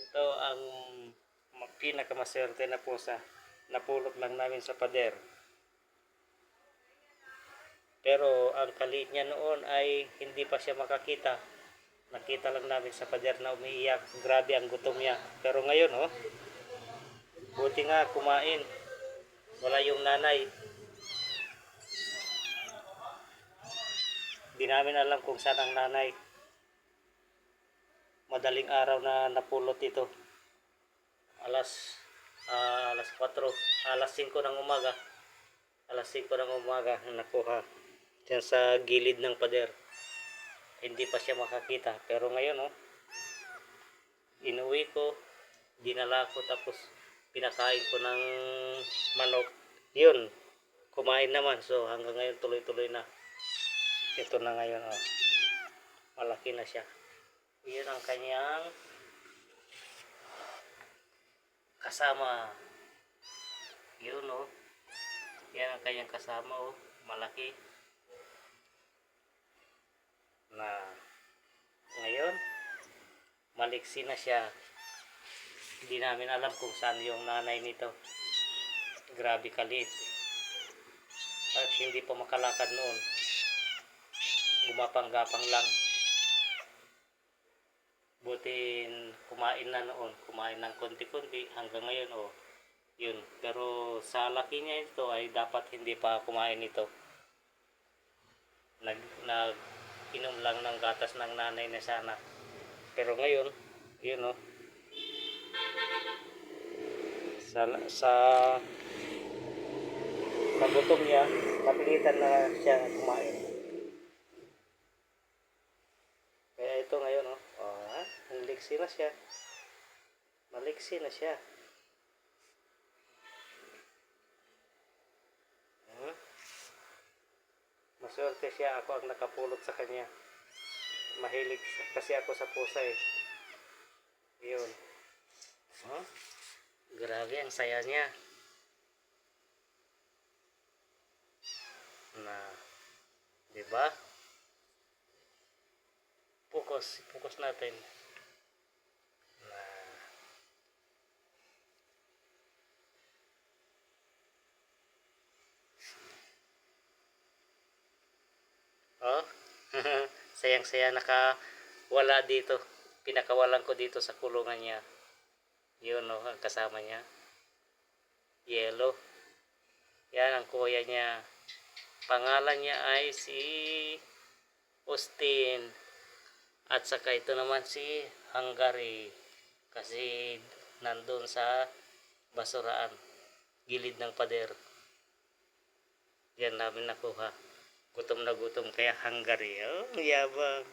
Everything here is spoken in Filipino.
Ito ang pinakamaswerte na pusa. Napulot lang namin sa pader. Pero ang kaliit niya noon ay hindi pa siya makakita. Nakita lang namin sa pader na umiiyak. Grabe ang gutom niya. Pero ngayon, oh, buti nga kumain. Wala yung nanay. Di namin alam kung saan ang nanay. Madaling araw na napulot ito. Alas 4, alas 5 ng umaga. Alas 5 ng umaga nakuha. Diyan sa gilid ng pader. Hindi pa siya makakita. Pero ngayon, oh, inuwi ko, dinala ko, tapos pinakain ko ng manok. Yun, kumain naman. So hanggang ngayon tuloy-tuloy na. Ito na ngayon, oh, malaki na siya. Yun ang kanyang kasama. Yun, oh, yan ang kanyang kasama, oh, malaki na. Ngayon maliksi na siya. Hindi namin alam kung saan yung nanay nito. Grabe kaliit. At hindi pa makalakad noon. Gumapang-gapang lang. Butin kumain na noon. Kumain ng konti-konti hanggang ngayon, oh. Yun. Pero sa laki niya ito ay dapat hindi pa kumain ito. Inom lang ng gatas ng nanay na sana. Pero ngayon, yun, oh, sa gutom niya, napilitan na siya kumain. Kaya ito ngayon, oh, naliksi na siya. Maliksi na siya. Maswerte siya, ako ang nakapulot sa kanya. Mahilig kasi ako sa pusa, eh. Yun. Huh? Grabe ang saya niya. Na, di ba? Focus natin. Na, oh, sayang-saya nakawala dito. Pinakawalan ko dito sa kulungan niya. Yun, oh, ang kasama niya. Yellow. Yan ang kuya niya. Pangalan niya ay si Austin. At saka ito naman si Hungary. Kasi nandun sa basuraan. Gilid ng pader. Yan namin nakuha. Gutom na gutom kaya Hungary. Oh, yabang.